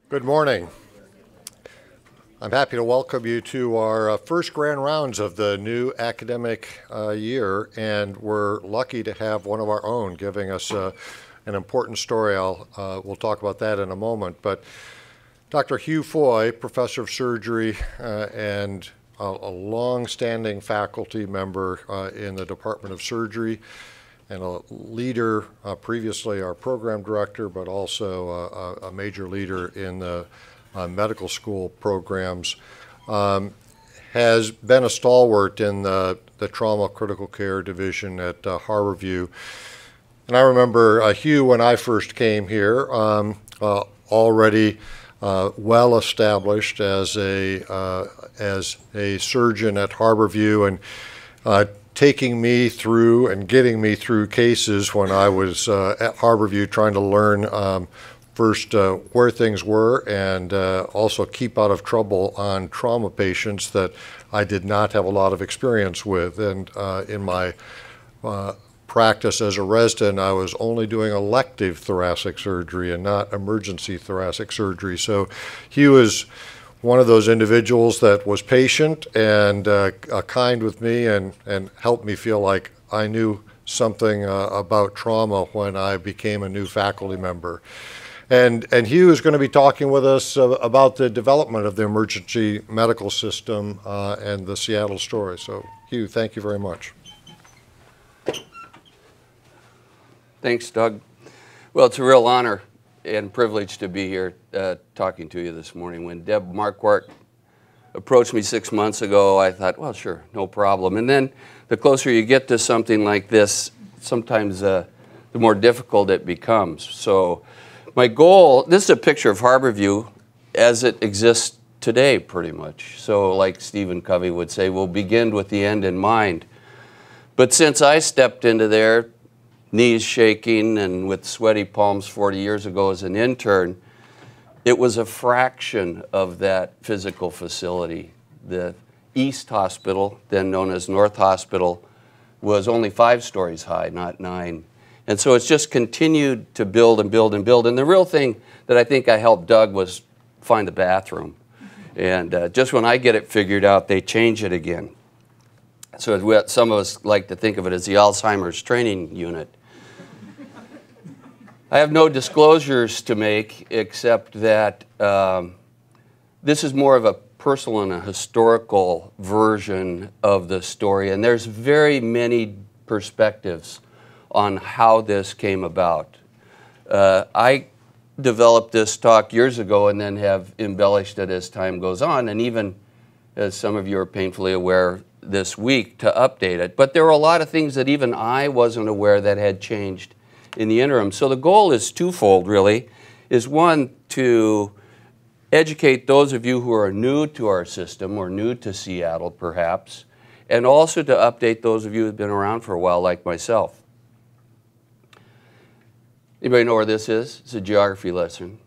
Good morning. I'm happy to welcome you to our first grand rounds of the new academic year, and we're lucky to have one of our own giving us an important story. We'll talk about that in a moment. But Dr. Hugh Foy, professor of surgery and a long-standing faculty member in the Department of Surgery, and a leader, previously our program director, but also a major leader in the medical school programs, has been a stalwart in the trauma critical care division at Harborview. And I remember Hugh, when I first came here, already well established as a surgeon at Harborview, and taking me through and getting me through cases when I was at Harborview, trying to learn first where things were, and also keep out of trouble on trauma patients that I did not have a lot of experience with. And in my practice as a resident, I was only doing elective thoracic surgery and not emergency thoracic surgery. So Hugh is one of those individuals that was patient and kind with me, and helped me feel like I knew something about trauma when I became a new faculty member. And Hugh is going to be talking with us about the development of the emergency medical system and the Seattle story. So Hugh, thank you very much. Thanks, Doug. Well, it's a real honor and privilege to be here talking to you this morning. When Deb Marquardt approached me 6 months ago, I thought, well, sure, no problem. And then the closer you get to something like this, sometimes the more difficult it becomes. So my goal, this is a picture of Harborview as it exists today, pretty much. So like Stephen Covey would say, we'll begin with the end in mind. But since I stepped into there, knees shaking and with sweaty palms 40 years ago as an intern, it was a fraction of that physical facility. The East Hospital, then known as North Hospital, was only 5 stories high, not 9. And so it's just continued to build and build and build. And the real thing that I think I helped Doug was find a bathroom. And just when I get it figured out, they change it again. So some of us like to think of it as the Alzheimer's training unit. I have no disclosures to make except that this is more of a personal and a historical version of the story, and there's very many perspectives on how this came about. I developed this talk years ago and then have embellished it as time goes on, and even, as some of you are painfully aware, this week to update it. But there were a lot of things that even I wasn't aware that had changed in the interim. So the goal is twofold, really. Is one, to educate those of you who are new to our system or new to Seattle, perhaps, and also to update those of you who've been around for a while, like myself. Anybody know where this is? It's a geography lesson.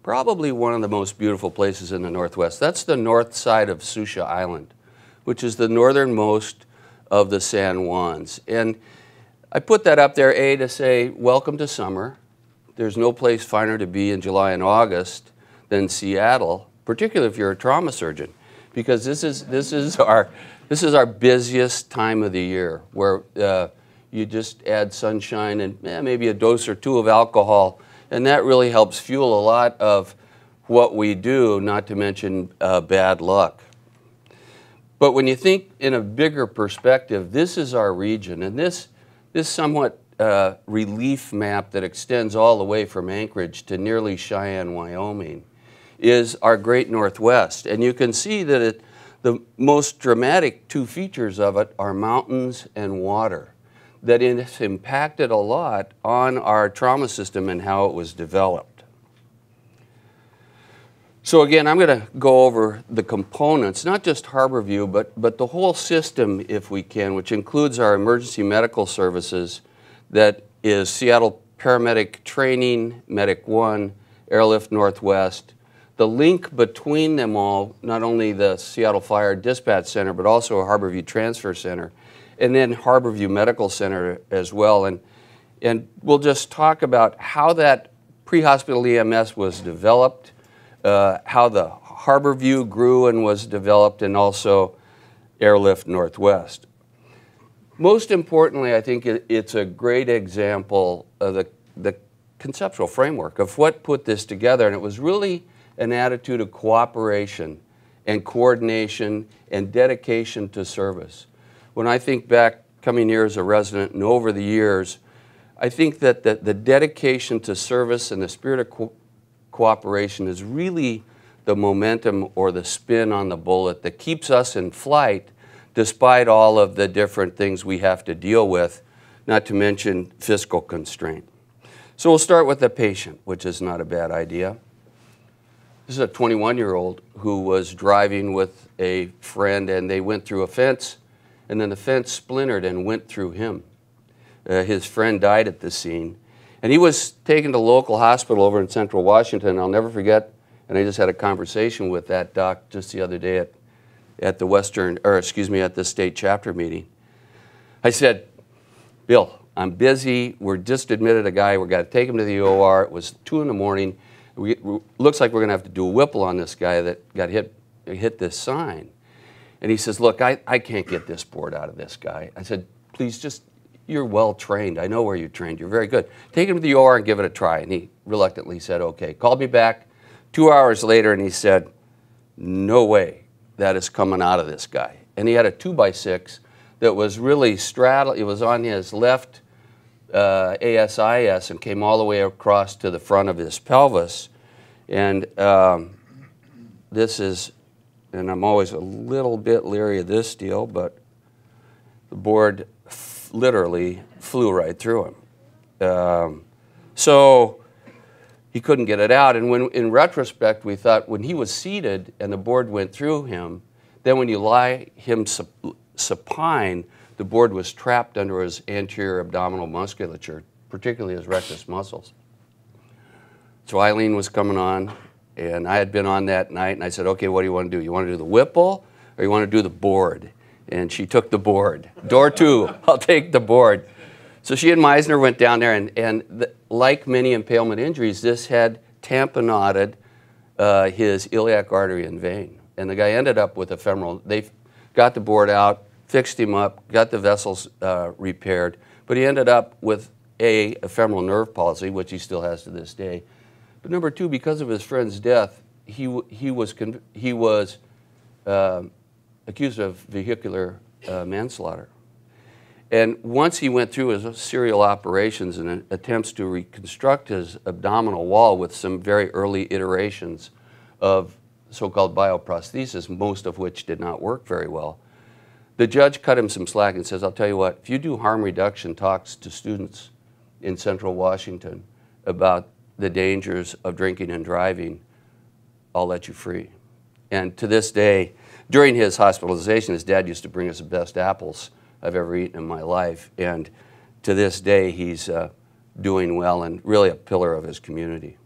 Probably one of the most beautiful places in the Northwest. That's the north side of Susha Island, which is the northernmost of the San Juans. And I put that up there, A, to say, welcome to summer. There's no place finer to be in July and August than Seattle, particularly if you're a trauma surgeon, because this is our busiest time of the year, where you just add sunshine and maybe a dose or two of alcohol, and that really helps fuel a lot of what we do, not to mention bad luck. But when you think in a bigger perspective, this is our region, and this somewhat relief map that extends all the way from Anchorage to nearly Cheyenne, Wyoming, is our great Northwest. And you can see that the most dramatic 2 features of it are mountains and water, that it has impacted a lot on our trauma system and how it was developed. So again, I'm going to go over the components, not just Harborview, but the whole system, if we can, which includes our emergency medical services, that is Seattle Paramedic Training, Medic 1, Airlift Northwest, the link between them all, not only the Seattle Fire Dispatch Center, but also a Harborview Transfer Center, and then Harborview Medical Center as well. And we'll just talk about how that pre-hospital EMS was developed, how the Harborview grew and was developed, and also Airlift Northwest. Most importantly, I think it's a great example of the conceptual framework of what put this together, and it was really an attitude of cooperation and coordination and dedication to service. When I think back, coming here as a resident and over the years, I think that the dedication to service and the spirit of cooperation is really the momentum or the spin on the bullet that keeps us in flight despite all of the different things we have to deal with, not to mention fiscal constraint. So we'll start with the patient, which is not a bad idea. This is a 21-year-old who was driving with a friend, and they went through a fence, and then the fence splintered and went through him. His friend died at the scene, and he was taken to a local hospital over in Central Washington. I'll never forget, and I just had a conversation with that doc just the other day at the state chapter meeting. I said, Bill, I'm busy. We're just admitted a guy. We've got to take him to the OR. It was 2 in the morning. Looks like we're going to have to do a Whipple on this guy that got hit this sign. And he says, look, I can't get this board out of this guy. I said, please, you're well trained. I know where you're trained. You're very good. Take him to the OR and give it a try. And he reluctantly said, okay. Called me back 2 hours later, and he said, no way that is coming out of this guy. And he had a 2x6 that was really straddled. It was on his left ASIS and came all the way across to the front of his pelvis. And this is, and I'm always a little bit leery of this deal, but the board literally flew right through him. So he couldn't get it out. And when, in retrospect, we thought when he was seated and the board went through him, then when you lie him supine, the board was trapped under his anterior abdominal musculature, particularly his rectus muscles. So Eileen was coming on, and I had been on that night, and I said, okay, what do you want to do? You want to do the Whipple, or you want to do the board? And she took the board. Door 2, I'll take the board. So she and Meisner went down there, and like many impalement injuries, this had tamponaded his iliac artery and vein. And the guy ended up with a femoral. They got the board out, fixed him up, got the vessels repaired, but he ended up with a femoral nerve palsy, which he still has to this day. But number 2, because of his friend's death, he was accused of vehicular manslaughter. And once he went through his serial operations and attempts to reconstruct his abdominal wall with some very early iterations of so-called bioprosthesis, most of which did not work very well, the judge cut him some slack and says, I'll tell you what, if you do harm reduction talks to students in Central Washington about the dangers of drinking and driving, I'll let you free. And to this day, during his hospitalization, his dad used to bring us the best apples I've ever eaten in my life. And to this day, he's doing well and really a pillar of his community.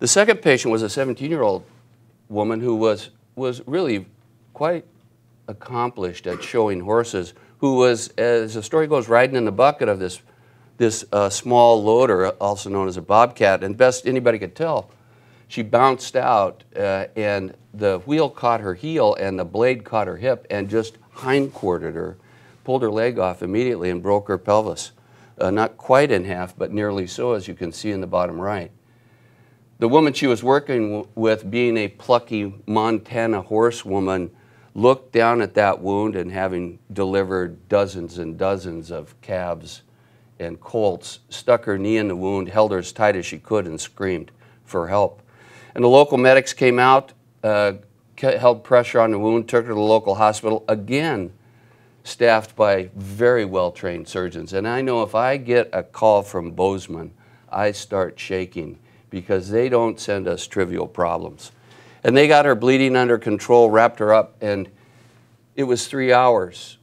The second patient was a 17-year-old woman who was really quite accomplished at showing horses, who was, as the story goes, riding in the bucket of this small loader, also known as a bobcat, and best anybody could tell, she bounced out and the wheel caught her heel and the blade caught her hip and just hindquartered her, pulled her leg off immediately and broke her pelvis. Not quite in half, but nearly so, as you can see in the bottom right. The woman she was working with, being a plucky Montana horsewoman, looked down at that wound, and having delivered dozens and dozens of calves and colts, stuck her knee in the wound, held her as tight as she could, and screamed for help. And the local medics came out, held pressure on the wound, took her to the local hospital, again staffed by very well-trained surgeons. And I know if I get a call from Bozeman, I start shaking, because they don't send us trivial problems. And they got her bleeding under control, wrapped her up, and it was 3 hours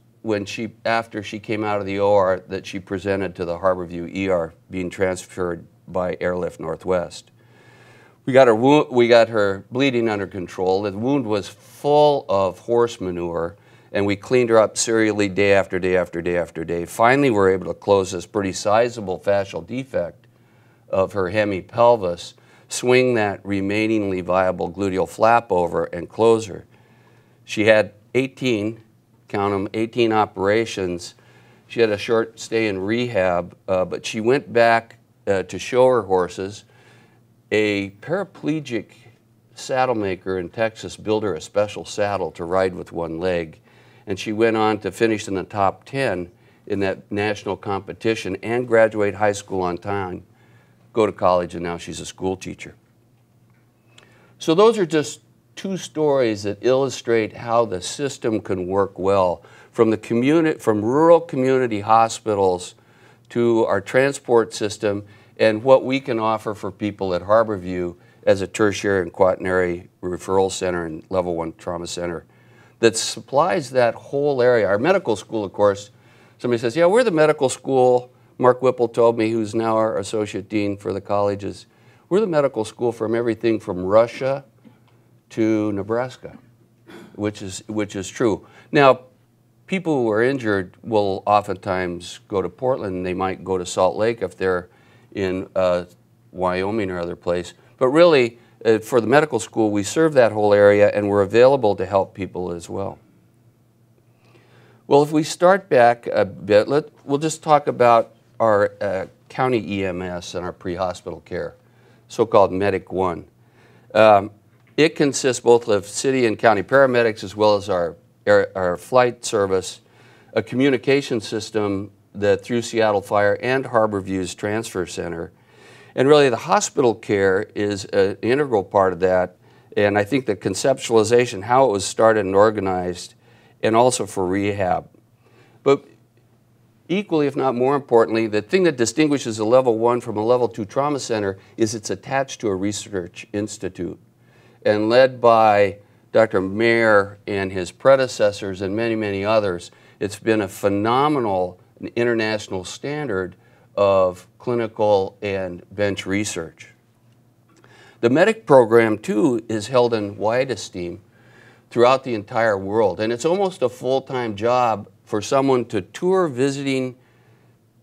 after she came out of the OR that she presented to the Harborview ER, being transferred by Airlift Northwest. We got her bleeding under control. The wound was full of horse manure, and we cleaned her up serially day after day after day after day. Finally, we were able to close this pretty sizable fascial defect of her hemipelvis, swing that remainingly viable gluteal flap over and close her. She had 18, count them, 18 operations. She had a short stay in rehab, but she went back to show her horses. A paraplegic saddle maker in Texas built her a special saddle to ride with one leg, and she went on to finish in the top 10 in that national competition and graduate high school on time, go to college, and now she's a school teacher. So those are just two stories that illustrate how the system can work well, from the community, from rural community hospitals to our transport system, and what we can offer for people at Harborview as a tertiary and quaternary referral center and level 1 trauma center that supplies that whole area. Our medical school, of course, somebody says, yeah, we're the medical school. Mark Whipple told me, who's now our associate dean for the colleges, we're the medical school from everything from Russia to Nebraska, which is true. Now, people who are injured will oftentimes go to Portland. They might go to Salt Lake if they're in Wyoming or other place. But really, for the medical school, we serve that whole area, and we're available to help people as well. Well, if we start back a bit, we'll just talk about our county EMS and our pre-hospital care, so-called Medic One. It consists both of city and county paramedics as well as our flight service, a communication system that through Seattle Fire and Harborview's transfer center. And really the hospital care is an integral part of that. And I think the conceptualization, how it was started and organized, and also for rehab. But equally, if not more importantly, the thing that distinguishes a level 1 from a level 2 trauma center is it's attached to a research institute. And led by Dr. Mayer and his predecessors and many, many others, it's been a phenomenal international standard of clinical and bench research. The MEDIC program, too, is held in wide esteem throughout the entire world. And it's almost a full-time job for someone to tour visiting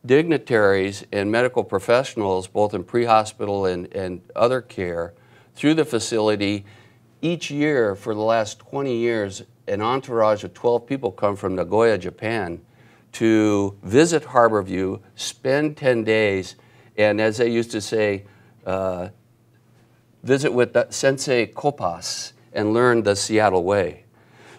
dignitaries and medical professionals, both in pre-hospital and other care, through the facility. Each year, for the last 20 years, an entourage of 12 people come from Nagoya, Japan, to visit Harborview, spend 10 days, and as they used to say, visit with the Sensei Kopas and learn the Seattle way.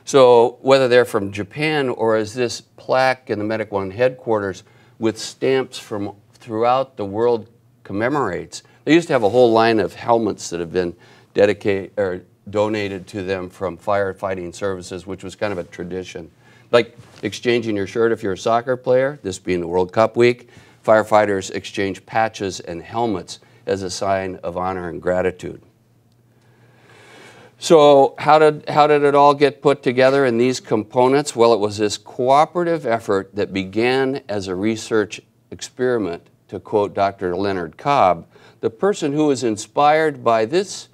So whether they're from Japan or as this plaque in the Medic One headquarters with stamps from throughout the world commemorates, they used to have a whole line of helmets that have been dedicated or donated to them from firefighting services, which was kind of a tradition. Like exchanging your shirt if you're a soccer player, this being the World Cup week, firefighters exchange patches and helmets as a sign of honor and gratitude. So how did it all get put together in these components? Well, it was this cooperative effort that began as a research experiment, to quote Dr. Leonard Cobb, the person who was inspired by this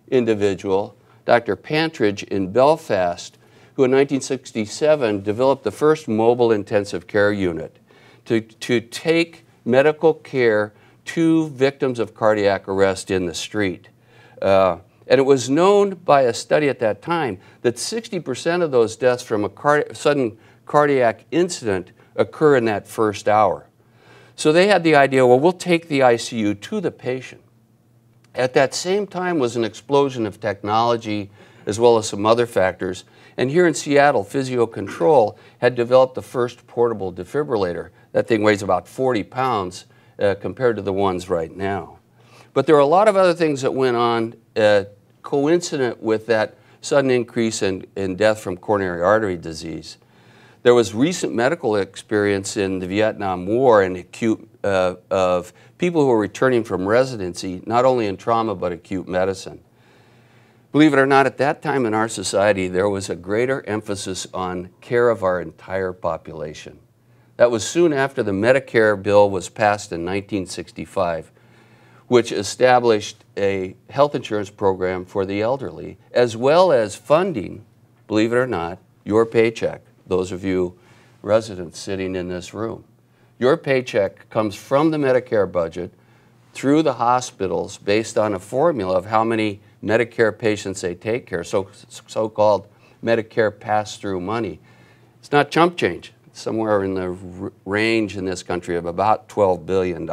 individual, Dr. Pantridge in Belfast, who in 1967 developed the first mobile intensive care unit to take medical care to victims of cardiac arrest in the street. And it was known by a study at that time that 60% of those deaths from a sudden cardiac incident occur in that first hour. So they had the idea, well, we'll take the ICU to the patient. At that same time was an explosion of technology as well as some other factors. And here in Seattle, Physio Control had developed the first portable defibrillator. That thing weighs about 40 pounds compared to the ones right now. But there are a lot of other things that went on coincident with that sudden increase in death from coronary artery disease. There was recent medical experience in the Vietnam War and acute of people who were returning from residency, not only in trauma but acute medicine. Believe it or not, at that time in our society, there was a greater emphasis on care of our entire population. That was soon after the Medicare bill was passed in 1965, which established a health insurance program for the elderly, as well as funding, believe it or not, your paycheck. Those of you residents sitting in this room. Your paycheck comes from the Medicare budget, through the hospitals based on a formula of how many Medicare patients they take care of, so-called Medicare pass-through money. It's not chump change. It's somewhere in the range in this country of about $12 billion.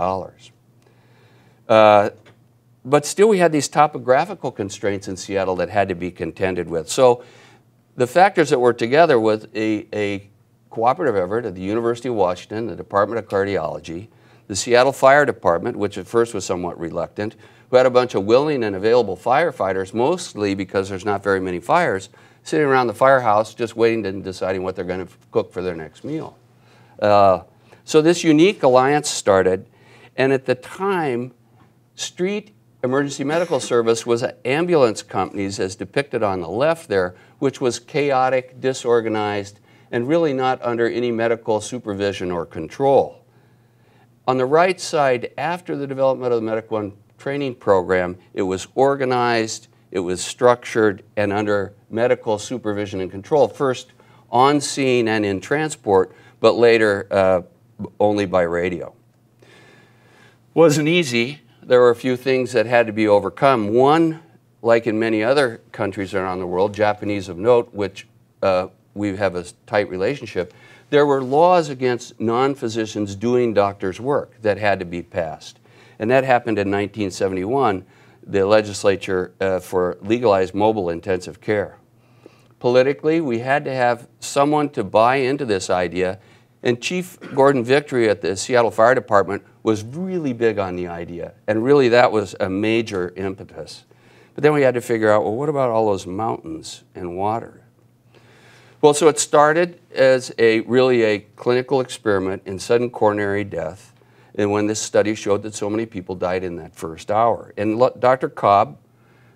But still we had these topographical constraints in Seattle that had to be contended with. So the factors that were together with a cooperative effort at the University of Washington, the Department of Cardiology, the Seattle Fire Department, which at first was somewhat reluctant, who had a bunch of willing and available firefighters, mostly because there's not very many fires, sitting around the firehouse just waiting and deciding what they're going to cook for their next meal. So this unique alliance started, and at the time, street emergency medical service was ambulance companies, as depicted on the left there, which was chaotic, disorganized, and really not under any medical supervision or control. On the right side, after the development of the Medic One training program, it was organized, it was structured, and under medical supervision and control, first on scene and in transport, but later only by radio. Wasn't easy. There were a few things that had to be overcome. One, like in many other countries around the world, Japanese of note, which we have a tight relationship, there were laws against non-physicians doing doctors' work that had to be passed. And that happened in 1971, the legislature for legalized mobile intensive care. Politically, we had to have someone to buy into this idea, and Chief Gordon Victory at the Seattle Fire Department was really big on the idea, and really that was a major impetus. But then we had to figure out, well, what about all those mountains and water? Well, so it started as really a clinical experiment in sudden coronary death, and when this study showed that so many people died in that first hour. And Dr. Cobb,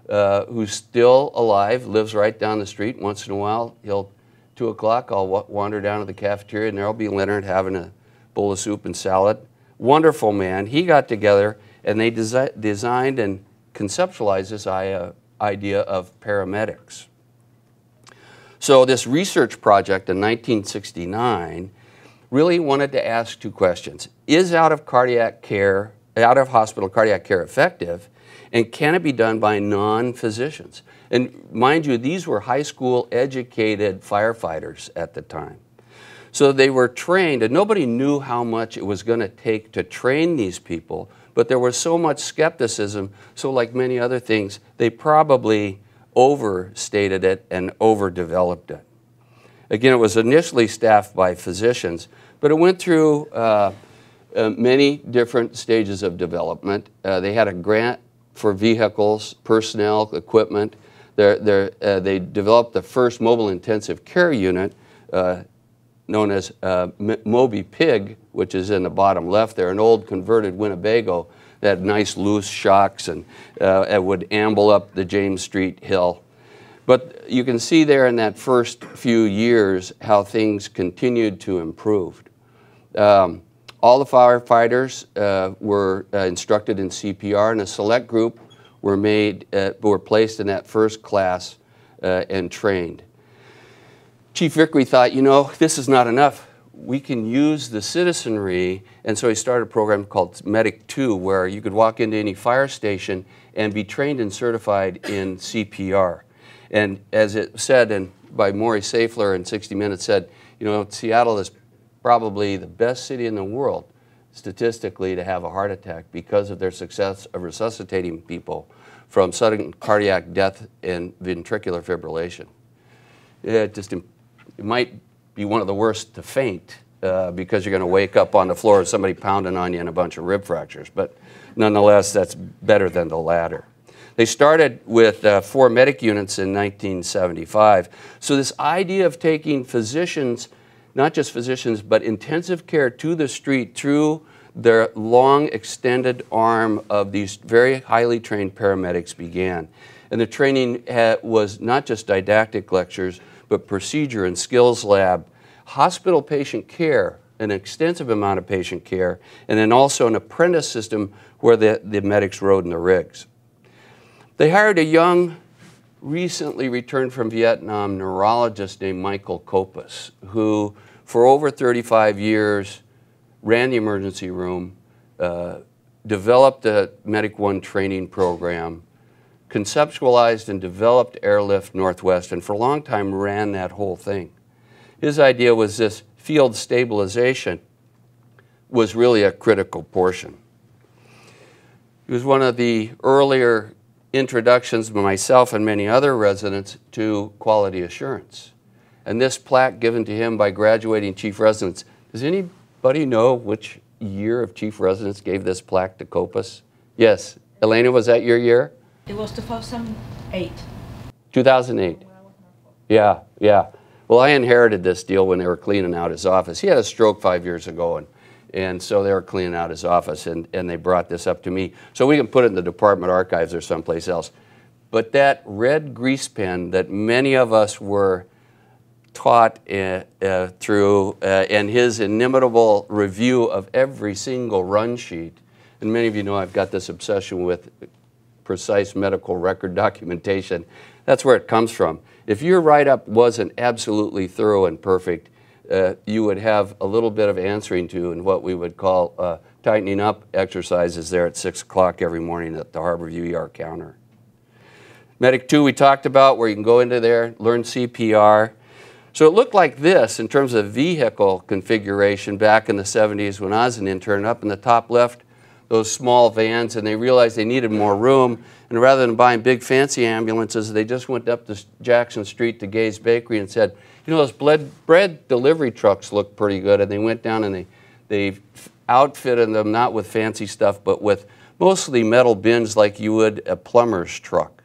who's still alive, lives right down the street. Once in a while, 2 o'clock, I'll wander down to the cafeteria, and there'll be Leonard having a bowl of soup and salad. Wonderful man. He got together, and they designed and conceptualized this idea of paramedics. So this research project in 1969 really wanted to ask two questions. Is out-of-hospital cardiac care effective, and can it be done by non-physicians? And mind you, these were high school educated firefighters at the time. So they were trained, and nobody knew how much it was going to take to train these people, but there was so much skepticism, so like many other things, they probably overstated it and overdeveloped it. Again, it was initially staffed by physicians, but it went through many different stages of development. They had a grant for vehicles, personnel, equipment. They developed the first mobile intensive care unit known as Moby Pig, which is in the bottom left there, an old converted Winnebago that had nice loose shocks and it would amble up the James Street hill. But you can see there in that first few years how things continued to improve. All the firefighters were instructed in CPR, and a select group were placed in that first class and trained. Chief Vickery thought, you know, this is not enough. We can use the citizenry, and so he started a program called Medic 2, where you could walk into any fire station and be trained and certified in CPR. And as it said, by Maury Safler in 60 Minutes said, you know, Seattle is probably the best city in the world statistically to have a heart attack because of their success of resuscitating people from sudden cardiac death and ventricular fibrillation. It might be one of the worst to faint because you're going to wake up on the floor with somebody pounding on you and a bunch of rib fractures. But nonetheless, that's better than the latter. They started with 4 medic units in 1975. So this idea of taking physicians, not just physicians, but intensive care to the street through their long extended arm of these very highly trained paramedics began. And the training was not just didactic lectures, but procedure and skills lab, hospital patient care, an extensive amount of patient care, and then also an apprentice system where the medics rode in the rigs. They hired a young, recently returned from Vietnam neurologist named Michael Kopus, who for over 35 years ran the emergency room, developed the Medic One training program, conceptualized and developed Airlift Northwest, and for a long time ran that whole thing. His idea was this field stabilization was really a critical portion. It was one of the earlier introductions by myself and many other residents to quality assurance. And this plaque given to him by graduating chief residents, does anybody know which year of chief residents gave this plaque to Copas? Yes. Elena, was that your year? It was 2008. 2008. Yeah, yeah. Well, I inherited this deal when they were cleaning out his office. He had a stroke 5 years ago, and so they were cleaning out his office, and they brought this up to me. So we can put it in the department archives or someplace else. But that red grease pen that many of us were taught through, and his inimitable review of every single run sheet, and many of you know I've got this obsession with precise medical record documentation. That's where it comes from. If your write-up wasn't absolutely thorough and perfect, you would have a little bit of answering to in what we would call tightening up exercises there at 6 o'clock every morning at the Harborview ER counter. Medic 2 we talked about, where you can go into there, learn CPR. So it looked like this in terms of vehicle configuration back in the 70s when I was an intern. Up in the top left, those small vans, and they realized they needed more room. And rather than buying big fancy ambulances, they just went up to Jackson Street to Gay's Bakery and said, you know, those bread delivery trucks look pretty good. And they went down and they outfitted them not with fancy stuff, but with mostly metal bins like you would a plumber's truck.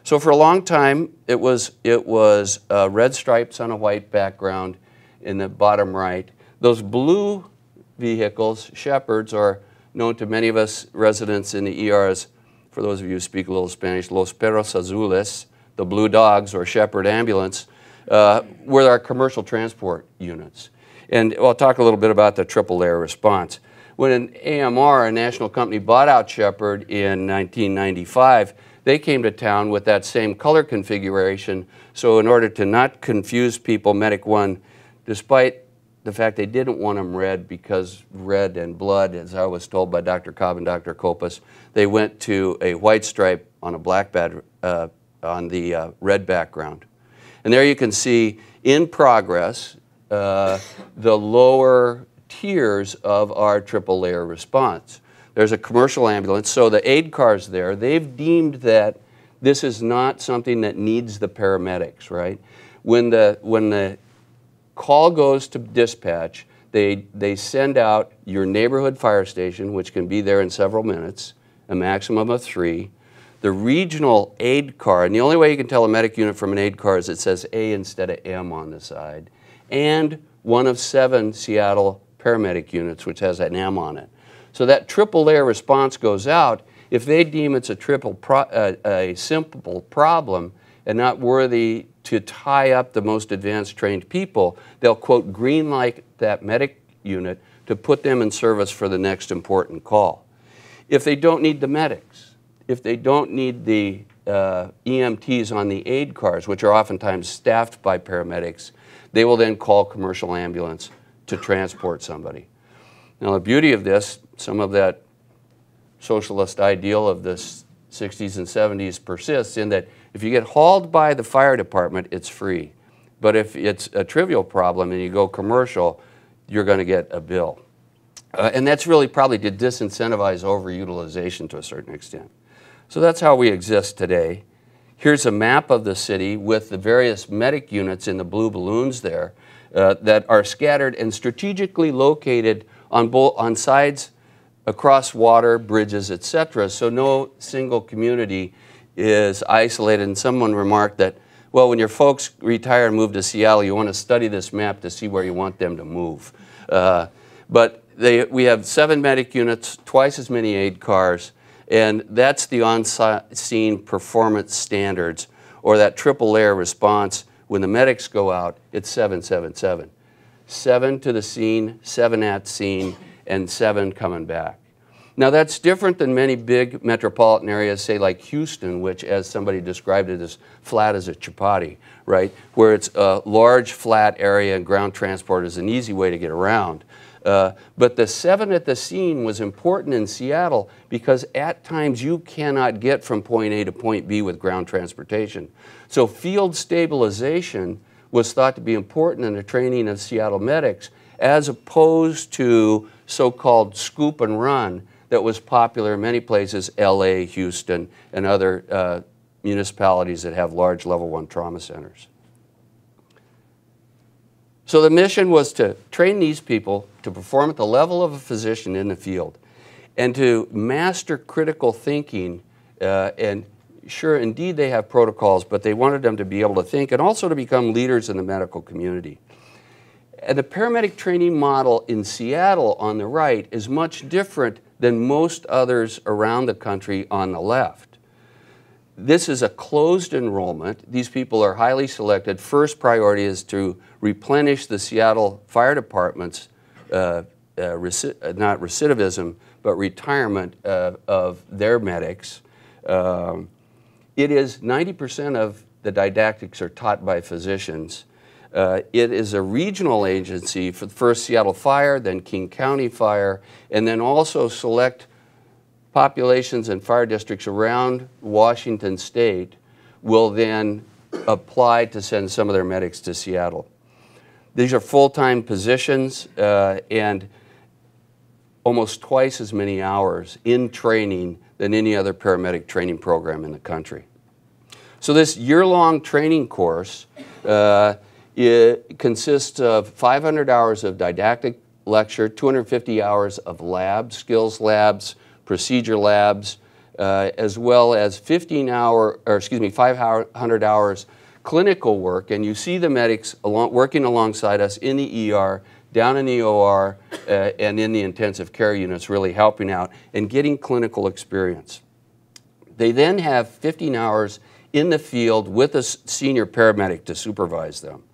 So for a long time, it was red stripes on a white background in the bottom right. Those blue vehicles, Shepherds, are known to many of us residents in the ERs, for those of you who speak a little Spanish, Los Perros Azules, the blue dogs or Shepherd ambulance, were our commercial transport units. And I'll talk a little bit about the triple air response. When an AMR, a national company, bought out Shepherd in 1995, they came to town with that same color configuration. So in order to not confuse people, Medic One, despite the fact they didn't want them red because red and blood, as I was told by Dr. Cobb and Dr. Copas, they went to a white stripe on a black bed on the red background. And there you can see in progress the lower tiers of our triple layer response. There's a commercial ambulance, so the aid cars there, they've deemed that this is not something that needs the paramedics, right? When the call goes to dispatch, they send out your neighborhood fire station, which can be there in several minutes, a maximum of 3. The regional aid car, and the only way you can tell a medic unit from an aid car is it says A instead of M on the side, and one of 7 Seattle paramedic units, which has an M on it. So that triple layer response goes out. If they deem it's a simple problem and not worthy to tie up the most advanced trained people, they'll quote green light that medic unit to put them in service for the next important call. If they don't need the medics, if they don't need the EMTs on the aid cars, which are oftentimes staffed by paramedics, they will then call commercial ambulance to transport somebody. Now the beauty of this, some of that socialist ideal of the 60s and 70s persists in that if you get hauled by the fire department, it's free. But if it's a trivial problem and you go commercial, you're going to get a bill. And that's really probably to disincentivize overutilization to a certain extent. So that's how we exist today. Here's a map of the city with the various medic units in the blue balloons there that are scattered and strategically located on sides across water, bridges, etc. So no single community is isolated. And someone remarked that, well, when your folks retire and move to Seattle, you want to study this map to see where you want them to move. But we have 7 medic units, twice as many aid cars, and that's the on-scene performance standards, or that triple layer response. When the medics go out, it's 777. 7 to the scene, 7 at scene, and 7 coming back. Now that's different than many big metropolitan areas, say like Houston, which as somebody described it as flat as a chapati, right? Where it's a large flat area and ground transport is an easy way to get around. But the 7 at the scene was important in Seattle because at times you cannot get from point A to point B with ground transportation. So field stabilization was thought to be important in the training of Seattle medics as opposed to so-called scoop and run that was popular in many places, LA, Houston, and other municipalities that have large level 1 trauma centers. So the mission was to train these people to perform at the level of a physician in the field and to master critical thinking. And sure, indeed they have protocols, but they wanted them to be able to think and also to become leaders in the medical community. And the paramedic training model in Seattle on the right is much different than most others around the country on the left. This is a closed enrollment. These people are highly selected. First priority is to replenish the Seattle Fire Department's, not recidivism, but retirement of their medics. It is 90% of the didactics are taught by physicians. It is a regional agency for first Seattle Fire, then King County Fire, and then also select populations and fire districts around Washington State will then apply to send some of their medics to Seattle. These are full-time positions and almost twice as many hours in training than any other paramedic training program in the country. So this year-long training course it consists of 500 hours of didactic lecture, 250 hours of labs, skills labs, procedure labs, as well as 500 hours clinical work. And you see the medics working alongside us in the ER, down in the OR, and in the intensive care units, really helping out and getting clinical experience. They then have 15 hours in the field with a senior paramedic to supervise them.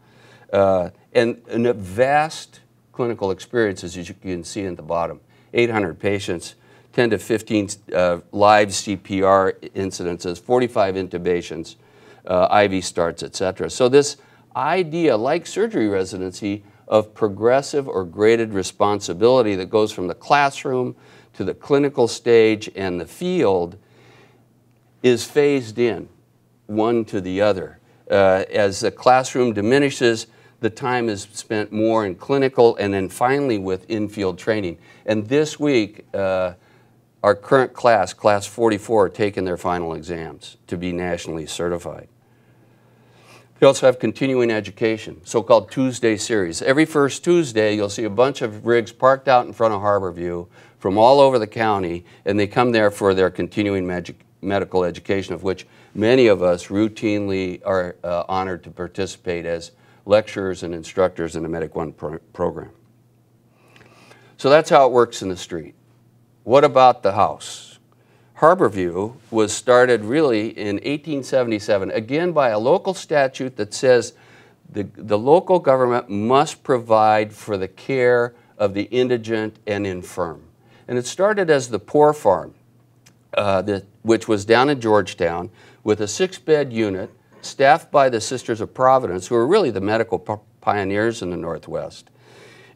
And a vast clinical experience, as you can see at the bottom. 800 patients, 10 to 15 live CPR incidences, 45 intubations, IV starts, etc. So this idea, like surgery residency, of progressive or graded responsibility that goes from the classroom to the clinical stage and the field is phased in, one to the other. As the classroom diminishes, the time is spent more in clinical and then finally with in-field training. And this week, our current class, class 44, are taking their final exams to be nationally certified. We also have continuing education, so-called Tuesday series. Every first Tuesday, you'll see a bunch of rigs parked out in front of Harborview from all over the county, and they come there for their continuing medical education, of which many of us routinely are honored to participate as lecturers and instructors in the Medic One program. So that's how it works in the street. What about the house? Harborview was started really in 1877, again by a local statute that says the local government must provide for the care of the indigent and infirm. And it started as the Poor Farm, which was down in Georgetown with a 6-bed unit staffed by the Sisters of Providence, who are really the medical pioneers in the Northwest.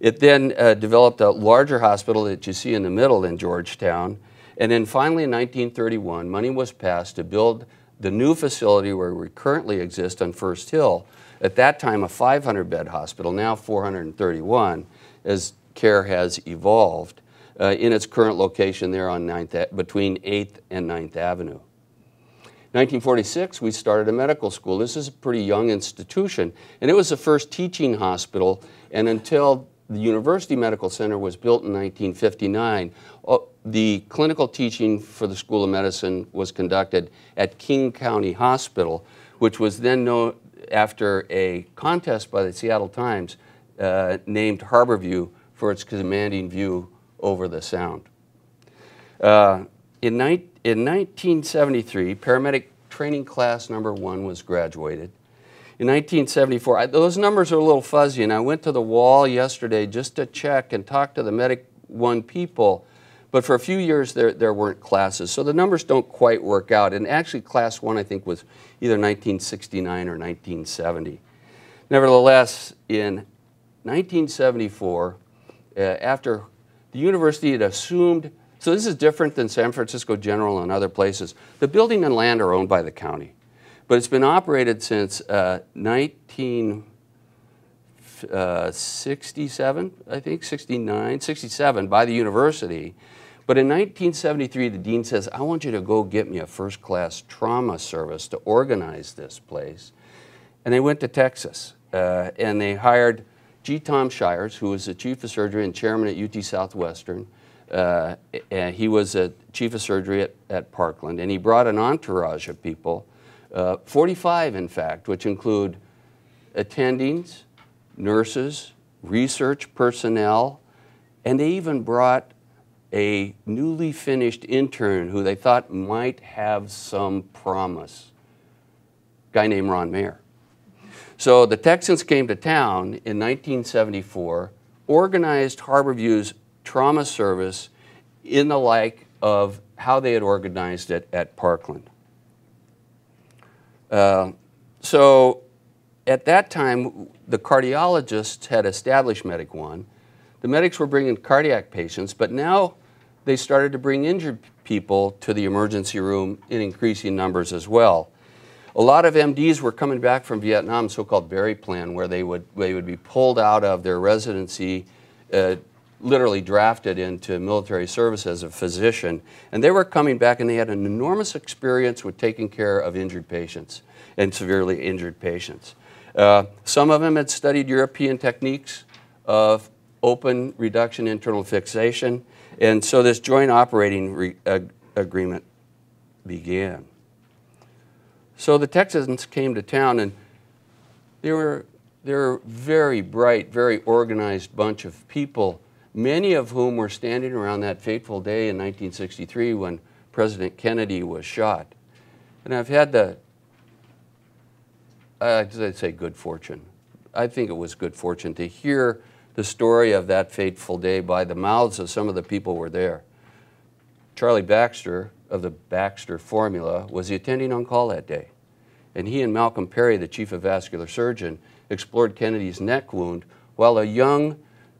It then developed a larger hospital that you see in the middle in Georgetown. And then finally in 1931, money was passed to build the new facility where we currently exist on First Hill. At that time, a 500-bed hospital, now 431, as care has evolved in its current location there on between 8th and 9th Avenue. 1946, we started a medical school. This is a pretty young institution, and it was the first teaching hospital, and until the University Medical Center was built in 1959, the clinical teaching for the School of Medicine was conducted at King County Hospital, which was then known after a contest by the Seattle Times named Harborview for its commanding view over the Sound. In 1973, paramedic training class number 1 was graduated. In 1974, those numbers are a little fuzzy, and I went to the wall yesterday just to check and talk to the Medic One people, but for a few years there weren't classes, so the numbers don't quite work out. And actually class 1, I think, was either 1969 or 1970. Nevertheless, in 1974, after the university had assumed, so this is different than San Francisco General and other places. The building and land are owned by the county, but it's been operated since 1967, I think, 69, 67 by the university. But in 1973, the dean says, I want you to go get me a first-class trauma service to organize this place. And they went to Texas, and they hired G. Tom Shires, who was the chief of surgery and chairman at UT Southwestern. And he was a chief of surgery at Parkland, and he brought an entourage of people, 45 in fact, which include attendees, nurses, research personnel, and they even brought a newly finished intern who they thought might have some promise, a guy named Ron Mayer. So the Texans came to town in 1974, organized Harborview's trauma service in the like of how they had organized it at Parkland. So at that time, the cardiologists had established Medic 1. The medics were bringing cardiac patients, but now they started to bring injured people to the emergency room in increasing numbers as well. A lot of MDs were coming back from Vietnam, so-called Berry Plan, where they would be pulled out of their residency, literally drafted into military service as a physician. And they were coming back, and they had an enormous experience with taking care of injured patients and severely injured patients. Some of them had studied European techniques of open reduction internal fixation, and so this joint operating agreement began. So the Texans came to town, and they're a very bright, very organized bunch of people, many of whom were standing around that fateful day in 1963 when President Kennedy was shot. And I've had the, I'd say good fortune. I think it was good fortune to hear the story of that fateful day by the mouths of some of the people who were there. Charlie Baxter of the Baxter Formula was the attending on call that day. And he and Malcolm Perry, the chief of vascular surgeon, explored Kennedy's neck wound while a young,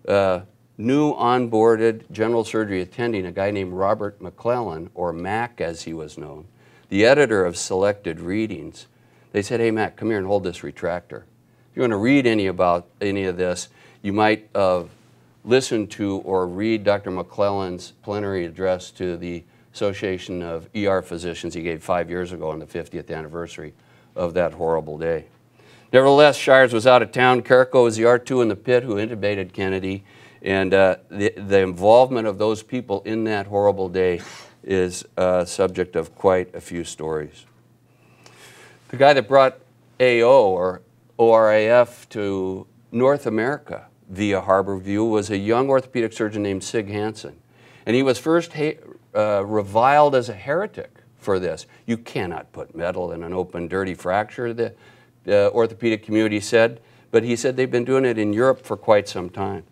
new onboarded general surgery attending, a guy named Robert McClellan, or Mac as he was known, the editor of Selected Readings, they said, hey Mac, come here and hold this retractor. If you want to read any about any of this, you might listen to or read Dr. McClellan's plenary address to the Association of ER Physicians he gave 5 years ago on the 50th anniversary of that horrible day. Nevertheless, Shires was out of town. Carrico was the R2 in the pit who intubated Kennedy, and the involvement of those people in that horrible day is subject of quite a few stories. The guy that brought AO, or ORAF, to North America via Harborview was a young orthopedic surgeon named Sig Hansen. And he was first reviled as a heretic for this. You cannot put metal in an open, dirty fracture, the orthopedic community said. But he said they've been doing it in Europe for quite some time.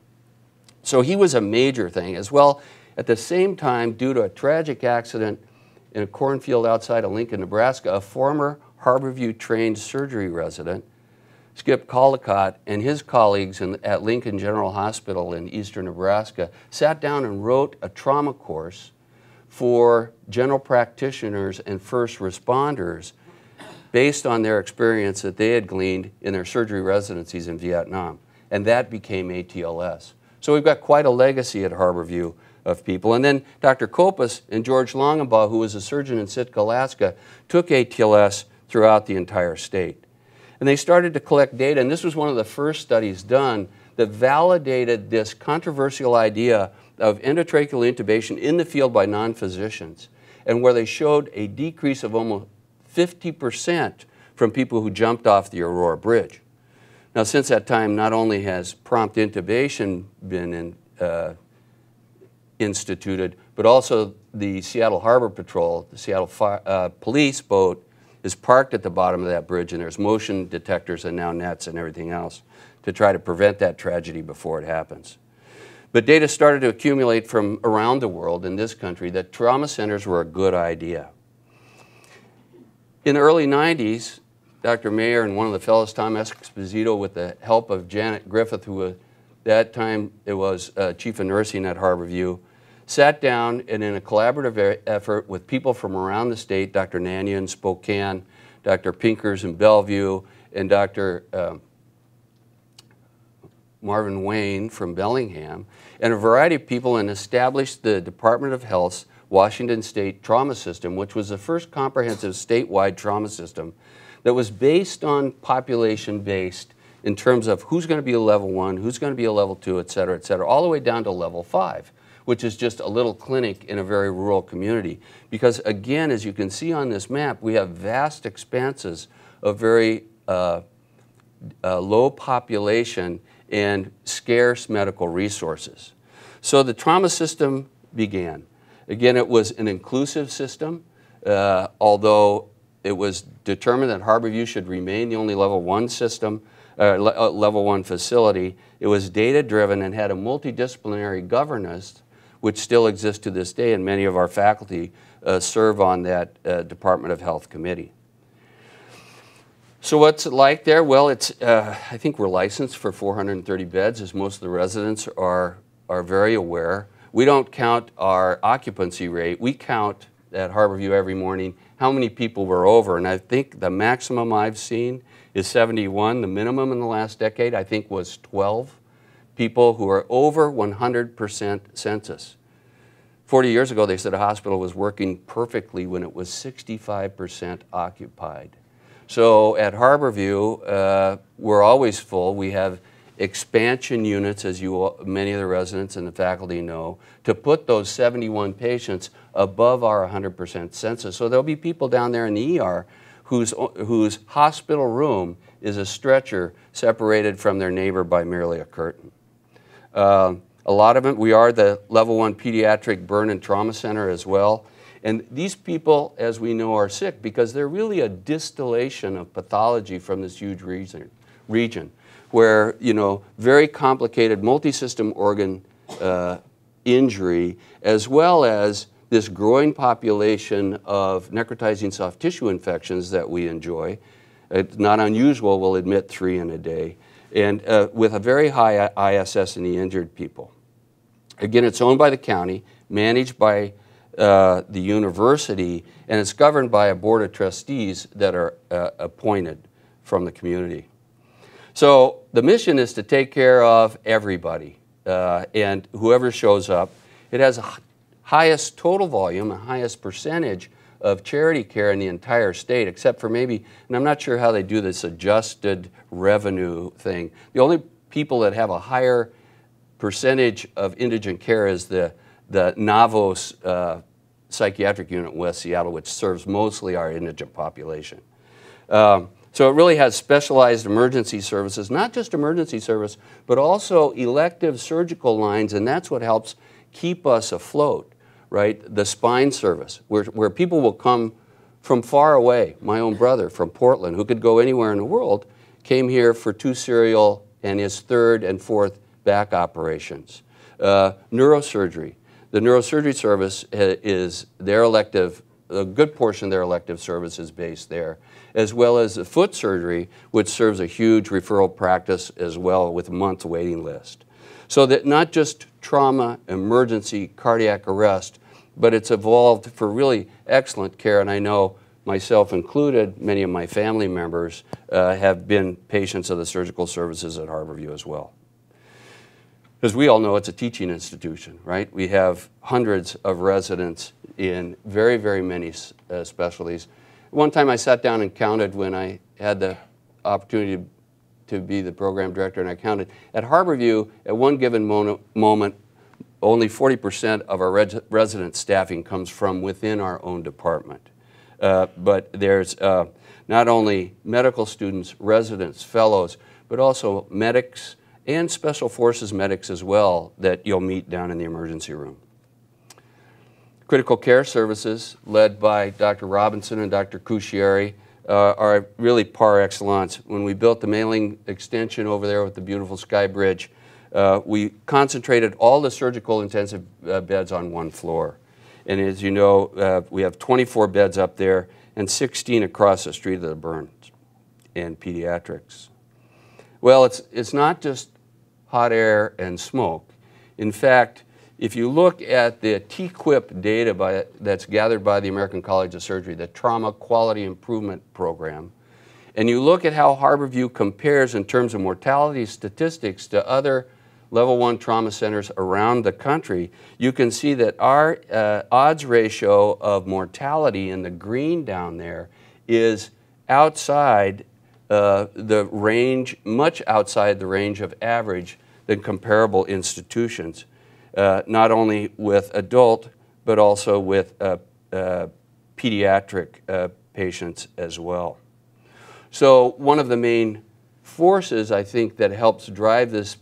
So he was a major thing. As well, at the same time, due to a tragic accident in a cornfield outside of Lincoln, Nebraska, a former Harborview-trained surgery resident, Skip Caldicott, and his colleagues at Lincoln General Hospital in eastern Nebraska sat down and wrote a trauma course for general practitioners and first responders based on their experience that they had gleaned in their surgery residencies in Vietnam. And that became ATLS. So we've got quite a legacy at Harborview of people. And then Dr. Kopus and George Longenbaugh, who was a surgeon in Sitka, Alaska, took ATLS throughout the entire state. And they started to collect data, and this was one of the first studies done that validated this controversial idea of endotracheal intubation in the field by non-physicians, and where they showed a decrease of almost 50% from people who jumped off the Aurora Bridge. Now, since that time, not only has prompt intubation been instituted, but also the Seattle Harbor Patrol, the Seattle police boat, is parked at the bottom of that bridge, and there's motion detectors and now nets and everything else to try to prevent that tragedy before it happens. But data started to accumulate from around the world in this country that trauma centers were a good idea. In the early 90s, Dr. Mayer and one of the fellows, Tom Esposito, with the help of Janet Griffith, who that time it was chief of nursing at Harborview, sat down and in a collaborative effort with people from around the state, Dr. Nania in Spokane, Dr. Pinkers in Bellevue, and Dr. Marvin Wayne from Bellingham, and a variety of people, and established the Department of Health's Washington State Trauma System, which was the first comprehensive statewide trauma system that was based on population-based in terms of who's going to be a level 1, who's going to be a level 2, et cetera, all the way down to level 5, which is just a little clinic in a very rural community. Because again, as you can see on this map, we have vast expanses of very low population and scarce medical resources. So the trauma system began. Again, it was an inclusive system, although it was determined that Harborview should remain the only level 1 system, level 1 facility. It was data-driven and had a multidisciplinary governance, which still exists to this day, and many of our faculty serve on that Department of Health committee. So what's it like there? Well, it's, I think we're licensed for 430 beds, as most of the residents are very aware. We don't count our occupancy rate. We count at Harborview every morning how many people we're over, and I think the maximum I've seen is 71. The minimum in the last decade, I think, was 12 people who are over 100% census. 40 years ago, they said a hospital was working perfectly when it was 65% occupied. So at Harborview, we're always full. We have expansion units, as many of the residents and the faculty know, to put those 71 patients above our 100% census. So there'll be people down there in the ER whose hospital room is a stretcher separated from their neighbor by merely a curtain. A lot of them, we are the level 1 pediatric burn and trauma center as well. And these people, as we know, are sick because they're really a distillation of pathology from this huge region where, you know, very complicated multi-system organ injury, as well as this growing population of necrotizing soft tissue infections that we enjoy. It's not unusual, we'll admit 3 in a day, and with a very high ISS in the injured people. Again, it's owned by the county, managed by the university, and it's governed by a board of trustees that are appointed from the community. So the mission is to take care of everybody and whoever shows up. It has a highest total volume, a highest percentage of charity care in the entire state, except for maybe, and I'm not sure how they do this adjusted revenue thing. The only people that have a higher percentage of indigent care is the Navos psychiatric unit in West Seattle, which serves mostly our indigent population. So it really has specialized emergency services, not just emergency service, but also elective surgical lines, and that's what helps keep us afloat, right? The spine service, where people will come from far away. My own brother from Portland, who could go anywhere in the world, came here for 2 serial and his 3rd and 4th back operations. Neurosurgery. The neurosurgery service is their elective, a good portion of their elective service is based there, as well as the foot surgery, which serves a huge referral practice as well with a month's waiting list. So that not just trauma, emergency, cardiac arrest, but it's evolved for really excellent care, and I know myself included, many of my family members have been patients of the surgical services at Harborview as well. As we all know, it's a teaching institution, right? We have hundreds of residents in very, very many specialties. One time I sat down and counted when I had the opportunity to be the program director, and I counted. At Harborview, at one given moment, only 40% of our resident staffing comes from within our own department. But there's not only medical students, residents, fellows, but also medics, and Special Forces medics as well that you'll meet down in the emergency room. Critical care services, led by Dr. Robinson and Dr. Cuscieri, are really par excellence. When we built the mailing extension over there with the beautiful Sky Bridge, we concentrated all the surgical intensive beds on one floor. And as you know, we have 24 beds up there and 16 across the street of the burns and pediatrics. Well, it's not just hot air, and smoke. In fact, if you look at the TQIP data that's gathered by the American College of Surgery, the Trauma Quality Improvement Program, and you look at how Harborview compares in terms of mortality statistics to other level 1 trauma centers around the country, you can see that our odds ratio of mortality in the green down there is outside the range, much outside the range of average than comparable institutions, not only with adult, but also with pediatric patients as well. So one of the main forces, I think, that helps drive this